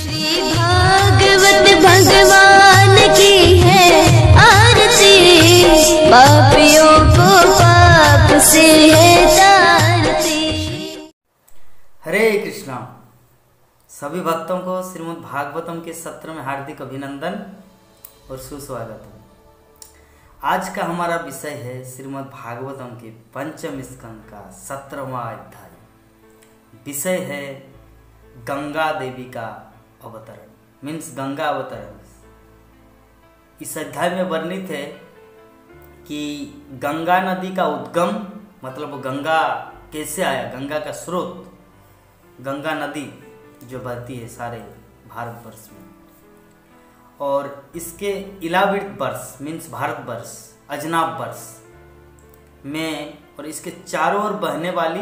श्री भागवत भगवान की है आरती, पापियों को पाप से है तारती। हरे कृष्णा। सभी भक्तों को श्रीमद् भागवतम के सत्र में हार्दिक अभिनंदन और सुस्वागत है। आज का हमारा विषय है श्रीमद् भागवतम के पंचम स्कंद का 17वां अध्याय। विषय है गंगा देवी का अवतरण, मीन्स गंगा अवतरण। इस अध्याय में वर्णित है कि गंगा नदी का उद्गम, मतलब गंगा कैसे आया, गंगा का स्रोत, गंगा नदी जो बहती है सारे भारतवर्ष में, और इसके इलावित वर्ष मीन्स भारतवर्ष, अजनाब वर्ष में, और इसके चारों ओर बहने वाली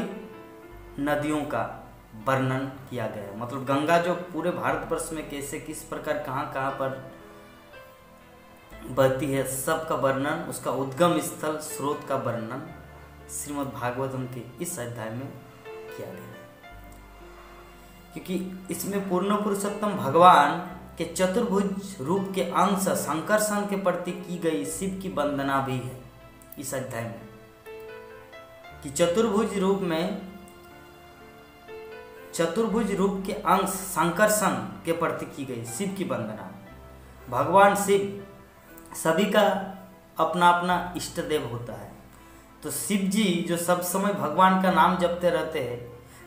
नदियों का वर्णन किया गया है। मतलब गंगा जो पूरे भारतवर्ष में कैसे, किस प्रकार, कहाँ कहाँ पर बहती है, सब का वर्णन, उसका उद्गम स्थल, स्रोत का वर्णन श्रीमद् भागवतम के इस अध्याय में किया गया है। क्योंकि इसमें पूर्ण पुरुषोत्तम भगवान के चतुर्भुज रूप के अंश संकर्षण के प्रति की गई शिव की वंदना भी है इस अध्याय में, कि चतुर्भुज रूप के अंश संकर्षण के प्रति की गई शिव की वंदना। भगवान शिव सभी का अपना अपना इष्ट देव होता है। तो शिव जी जो सब समय भगवान का नाम जपते रहते हैं,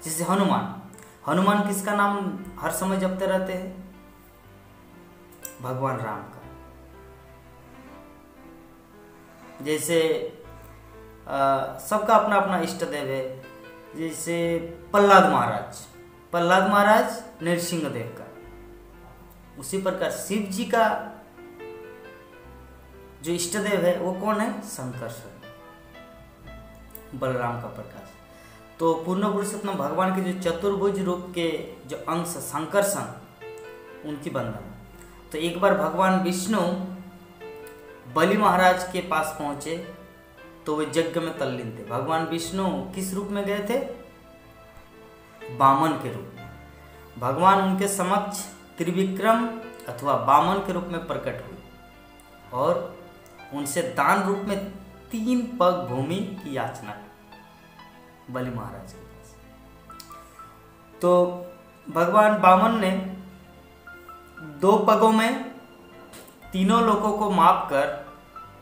जैसे हनुमान किसका नाम हर समय जपते रहते हैं? भगवान राम का। जैसे सबका अपना अपना इष्ट देव है। जैसे प्रहलाद महाराज नरसिंह देव का, उसी प्रकार शिव जी का जो इष्ट देव है वो कौन है? संकर्षण, बलराम का प्रकाश। तो पूर्ण पुरुषोत्तम भगवान के जो चतुर्भुज रूप के जो अंश संकर्षण, उनकी वंदना। तो एक बार भगवान विष्णु बलि महाराज के पास पहुंचे तो वे यज्ञ में तल्लीन थे। भगवान विष्णु किस रूप में गए थे? वामन के रूप में। भगवान उनके समक्ष त्रिविक्रम अथवा वामन के रूप में प्रकट हुए और उनसे दान रूप में 3 पग भूमि की याचना बलि महाराज के पास। तो भगवान वामन ने 2 पगों में तीनों लोकों को माप कर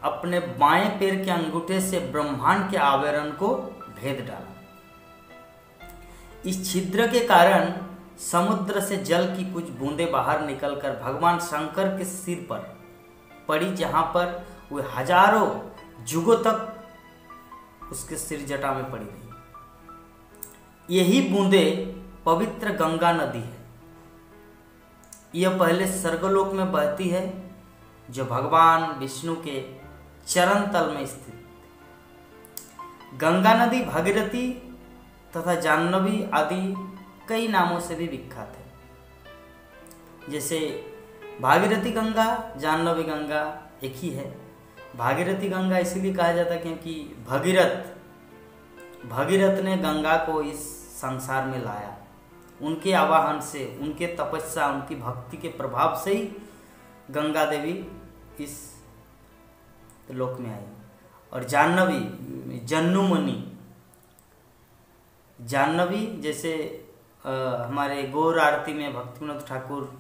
अपने बाएं पैर के अंगूठे से ब्रह्मांड के आवरण को भेद डाला। इस छिद्र के कारण समुद्र से जल की कुछ बूंदें बाहर निकलकर भगवान शंकर के सिर पर पड़ी, जहां पर वे हजारों युगों तक उसके सिर जटा में पड़ी रही। यही बूंदें पवित्र गंगा नदी है। यह पहले स्वर्गलोक में बहती है, जो भगवान विष्णु के चरण तल में स्थित। गंगा नदी भागीरथी तथा जाह्नवी आदि कई नामों से भी विख्यात है। जैसे भागीरथी गंगा, जाह्नवी गंगा एक ही है। भागीरथी गंगा इसीलिए कहा जाता है क्योंकि भगीरथ ने गंगा को इस संसार में लाया। उनके आवाहन से, उनके तपस्या, उनकी भक्ति के प्रभाव से ही गंगा देवी इस लोक में आई। और जाह्नवी, जाह्नवी जैसे हमारे गौर आरती में भक्ति विनोद ठाकुर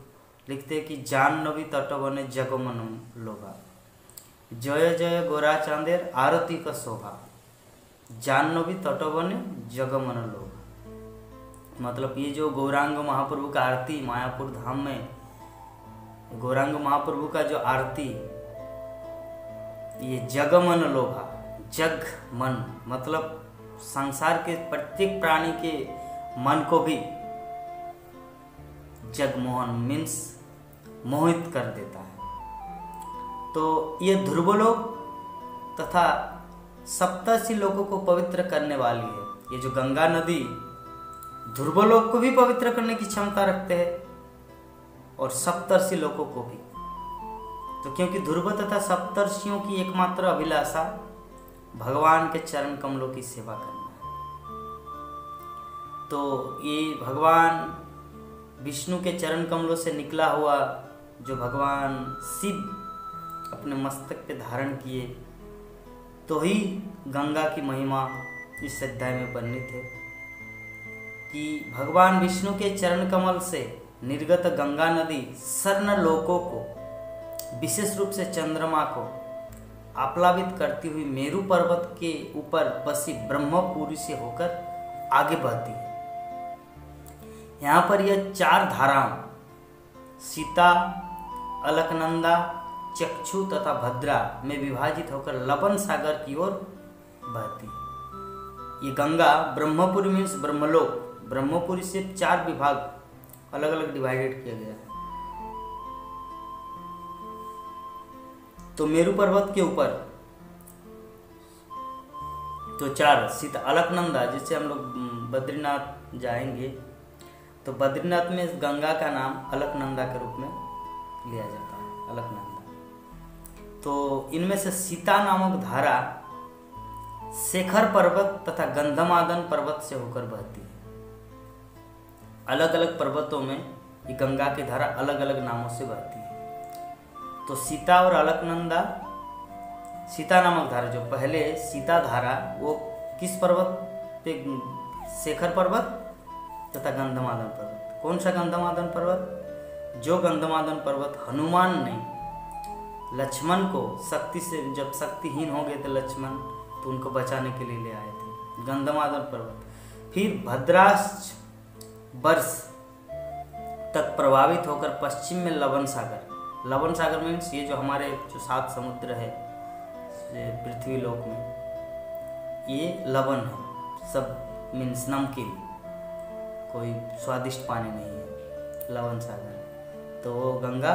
लिखते हैं कि जाह्नवी तटवने जगमन लोभा, जय जय गोरा चांदेर आरती का शोभा, जाह्नवी तटवने जगमन लोभा। मतलब ये जो गौरांग महाप्रभु का आरती मायापुर धाम में, गौरांग महाप्रभु का जो आरती, ये जगमन लोभा, जग मन, मतलब संसार के प्रत्येक प्राणी के मन को भी जगमोहन मीन्स मोहित कर देता है। तो ये ध्रुवलोक तथा सप्तर्षि लोकों को पवित्र करने वाली है। ये जो गंगा नदी ध्रुवलोक को भी पवित्र करने की क्षमता रखते हैं और सप्तर्षि लोकों को भी। तो क्योंकि ध्रुव तथा सप्तर्षियों की एकमात्र अभिलाषा भगवान के चरण कमलों की सेवा करना है, तो ये भगवान विष्णु के चरण कमलों से निकला हुआ जो भगवान शिव अपने मस्तक पे धारण किए, तो ही गंगा की महिमा इस अध्याय में वर्णित है कि भगवान विष्णु के चरण कमल से निर्गत गंगा नदी स्वर्ण लोकों को, विशेष रूप से चंद्रमा को आप्लावित करती हुई मेरु पर्वत के ऊपर बसी ब्रह्मपुरी से होकर आगे बढ़ती है। यहाँ पर यह 4 धाराओं सीता, अलकनंदा, चक्षु तथा भद्रा में विभाजित होकर लवन सागर की ओर बहती है। ये गंगा ब्रह्मपुरी मीन्स ब्रह्मलोक, ब्रह्मपुरी से 4 विभाग अलग अलग डिवाइडेड किया गया है। तो मेरु पर्वत के ऊपर तो 4 सीता, अलकनंदा, जिससे हम लोग बद्रीनाथ जाएंगे तो बद्रीनाथ में इस गंगा का नाम अलकनंदा के रूप में लिया जाता है, अलकनंदा। तो इनमें से सीता नामक धारा शेखर पर्वत तथा गंधमादन पर्वत से होकर बहती है। अलग अलग पर्वतों में ये गंगा की धारा अलग अलग नामों से बहती है। तो सीता और अलकनंदा, सीता नामक धारा जो पहले सीता धारा वो किस पर्वत पे, शेखर पर्वत तथा गंधमादन पर्वत। कौन सा गंधमादन पर्वत? जो गंधमादन पर्वत हनुमान ने लक्ष्मण को शक्ति से, जब शक्तिहीन हो गए थे लक्ष्मण, तो उनको बचाने के लिए ले आए थे, गंधमादन पर्वत। फिर भद्राक्ष वर्ष तक प्रभावित होकर पश्चिम में लवन सागर, लवन सागर मीन्स ये जो हमारे जो 7 समुद्र है पृथ्वी लोक में, ये लवन है, सब मीन्स नमकीन, कोई स्वादिष्ट पानी नहीं है, लवन सागर। तो वो गंगा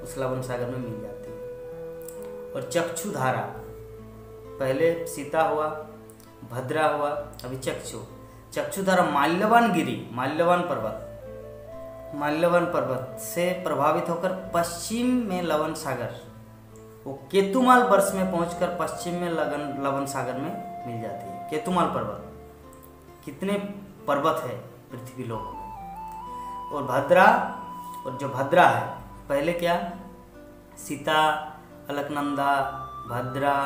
उस लवन सागर में मिल जाती है। और चक्षु धारा, पहले सीता हुआ, भद्रा हुआ, अभी चक्षु। चक्षु धारा माल्यवान गिरी, माल्यवान पर्वत से प्रभावित होकर पश्चिम में लवन सागर, वो केतुमाल वर्ष में पहुंचकर पश्चिम में लवन सागर में मिल जाती है। केतुमाल पर्वत, कितने पर्वत है पृथ्वी लोक में। और भद्रा, और जो भद्रा है, पहले क्या, सीता, अलकनंदा, भद्रा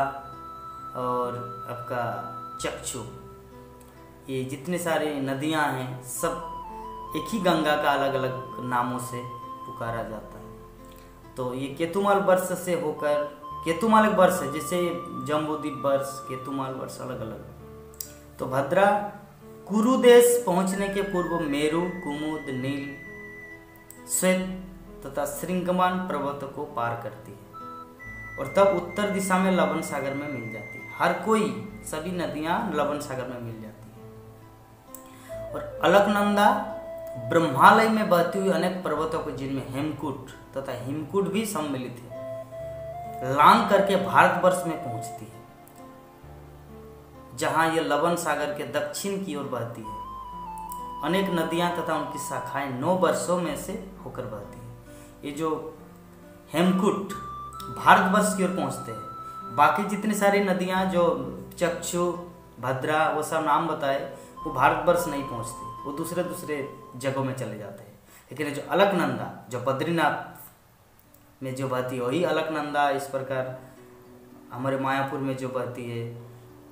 और आपका चक्षु, ये जितने सारे नदियां हैं सब एक ही गंगा का अलग अलग नामों से पुकारा जाता है। तो ये केतुमाल वर्ष से होकर, केतुमाल एक वर्ष है, जैसे जम्बूद्वीप वर्ष, केतुमाल वर्ष अलग अलग। तो भद्रा कुरु देश पहुंचने के पूर्व मेरु, कुमुद, नील, श्वेत तथा श्रृंगमान पर्वत को पार करती है और तब उत्तर दिशा में लवन सागर में मिल जाती है। हर कोई, सभी नदियां लवन सागर में मिल जाती है। और अलकनंदा ब्रह्मालय में बहती हुई अनेक पर्वतों को, जिनमें हेमकूट तथा हिमकूट भी सम्मिलित है, लांग करके भारतवर्ष में पहुंचती है, जहां यह लवन सागर के दक्षिण की ओर बहती है। अनेक नदियां तथा उनकी शाखाएं 9 वर्षों में से होकर बहती है। ये जो हेमकूट भारतवर्ष की ओर पहुंचते हैं, बाकी जितनी सारी नदियां जो चक्षु, भद्रा, वो सब नाम बताए, वो भारतवर्ष नहीं पहुंचते, वो दूसरे जगहों में चले जाते हैं। लेकिन जो अलकनंदा, जो बद्रीनाथ में जो बहती है, वही अलकनंदा इस प्रकार हमारे मायापुर में जो बहती है,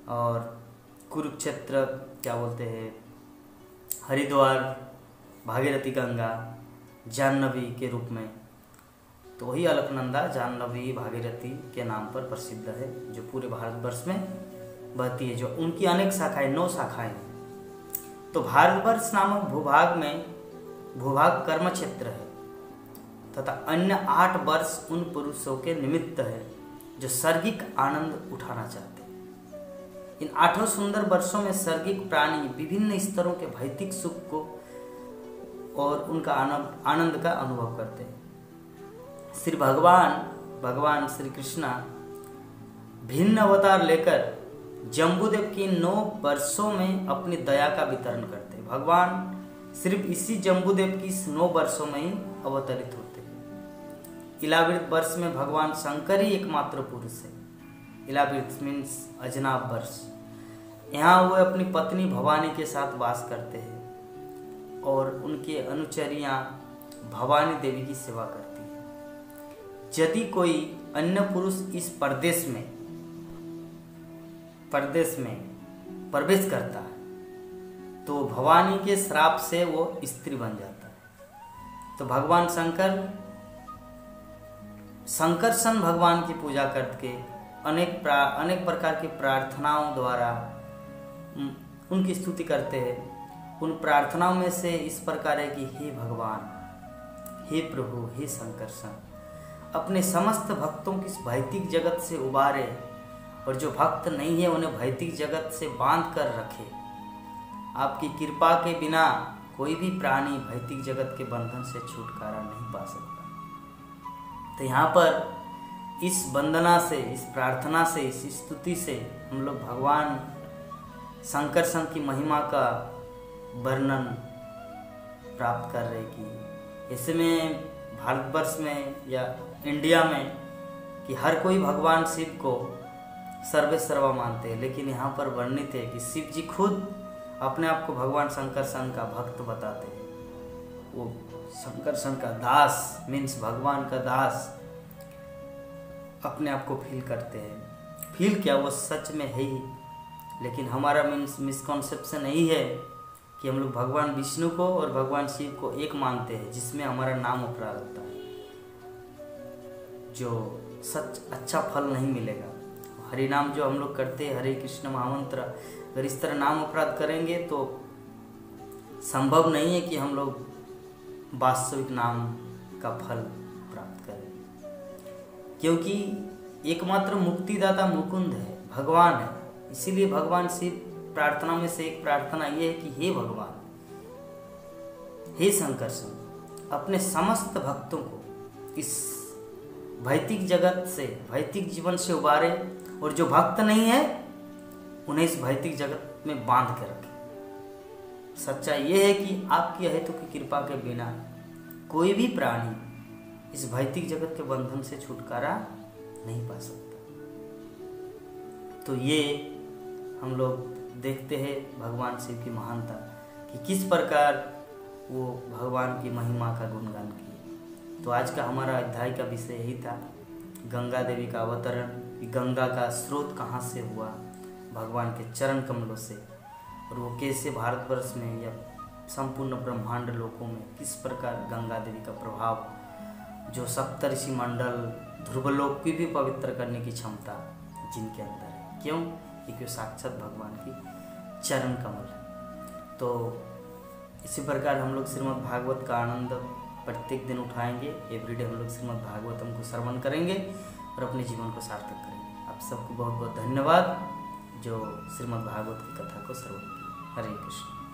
और कुरुक्षेत्र क्या बोलते हैं, हरिद्वार, भागीरथी गंगा, जाह्नवी के रूप में, तो वही अलकनंदा जाह्नवी भागीरथी के नाम पर प्रसिद्ध है, जो पूरे भारतवर्ष में बहती है, जो उनकी अनेक शाखाएं, 9 शाखाएं हैं। तो भारतवर्ष नामक भूभाग में, भूभाग कर्म क्षेत्र है तथा अन्य 8 वर्ष उन पुरुषों के निमित्त है जो सर्गिक आनंद उठाना चाहते हैं। इन 8 सुंदर वर्षों में सर्गिक प्राणी विभिन्न स्तरों के भौतिक सुख को और उनका आनंद का अनुभव करते हैं। श्री भगवान श्री कृष्णा भिन्न अवतार लेकर जम्बूदेव की 9 वर्षों में अपनी दया का वितरण करते हैं। भगवान सिर्फ इसी जम्बूदेव की 9 वर्षों में ही अवतरित होते हैं। इलावृत वर्ष में भगवान शंकर ही एकमात्र पुरुष है। इलावृत मीन्स अजनाब वर्ष। यहाँ वो अपनी पत्नी भवानी के साथ वास करते हैं और उनके अनुचरियाँ भवानी देवी की सेवा करती है। यदि कोई अन्य पुरुष इस प्रदेश में प्रवेश करता है तो भवानी के श्राप से वो स्त्री बन जाता है। तो भगवान शंकरसन भगवान की पूजा करके अनेक प्रकार की प्रार्थनाओं द्वारा उनकी स्तुति करते हैं। उन प्रार्थनाओं में से इस प्रकार है कि हे भगवान, हे प्रभु, हे शंकरसन, अपने समस्त भक्तों की इस भौतिक जगत से उबारे और जो भक्त नहीं है उन्हें भौतिक जगत से बांध कर रखे। आपकी कृपा के बिना कोई भी प्राणी भौतिक जगत के बंधन से छुटकारा नहीं पा सकता। तो यहाँ पर इस वंदना से, इस प्रार्थना से, इस स्तुति से हम लोग भगवान शंकरसन की महिमा का वर्णन प्राप्त कर रहे कि ऐसे में भारतवर्ष में या इंडिया में कि हर कोई भगवान शिव को सर्वे सर्वा मानते हैं, लेकिन यहाँ पर वर्णित है कि शिव जी खुद अपने आप को भगवान शंकरसन का भक्त बताते हैं। वो शंकरसन का दास मीन्स भगवान का दास अपने आप को फील करते हैं। फील क्या, वो सच में है ही। लेकिन हमारा मिसकॉन्सेप्शन यही है कि हम लोग भगवान विष्णु को और भगवान शिव को एक मानते हैं, जिसमें हमारा नाम अपराध होता है, जो सच अच्छा फल नहीं मिलेगा। हरि नाम जो हम लोग करते हैं, हरे कृष्ण महामंत्र, अगर इस तरह नाम अपराध करेंगे तो संभव नहीं है कि हम लोग वास्तविक नाम का फल प्राप्त करें, क्योंकि एकमात्र मुक्तिदाता मुकुंद है, भगवान है। इसीलिए भगवान शिव प्रार्थना में से एक प्रार्थना ये है कि हे भगवान, हे शंकरसन, अपने समस्त भक्तों को इस भौतिक जगत से, भौतिक जीवन से उबारे और जो भक्त नहीं है उन्हें इस भौतिक जगत में बांध के रखे। सच्चाई यह है कि आपकी हेतु की कृपा के बिना कोई भी प्राणी इस भौतिक जगत के बंधन से छुटकारा नहीं पा सकता। तो ये हम लोग देखते हैं भगवान शिव की महानता कि किस प्रकार वो भगवान की महिमा का गुणगान किए। तो आज का हमारा अध्याय का विषय यही था, गंगा देवी का अवतरण, गंगा का स्रोत कहाँ से हुआ, भगवान के चरण कमलों से, और वो कैसे भारतवर्ष में या संपूर्ण ब्रह्मांड लोकों में किस प्रकार गंगा देवी का प्रभाव, जो सप्तऋषि मंडल, ध्रुवलोक की भी पवित्र करने की क्षमता जिनके अंदर है। क्यों? क्योंकि साक्षात भगवान की चरण कमल। तो इसी प्रकार हम लोग श्रीमद् भागवत का आनंद प्रत्येक दिन उठाएंगे। एवरीडे हम लोग श्रीमद् भागवतम को श्रवण करेंगे और अपने जीवन को सार्थक करेंगे। आप सबको बहुत बहुत धन्यवाद जो श्रीमद् भागवत की कथा को श्रवण किया। हरे कृष्ण।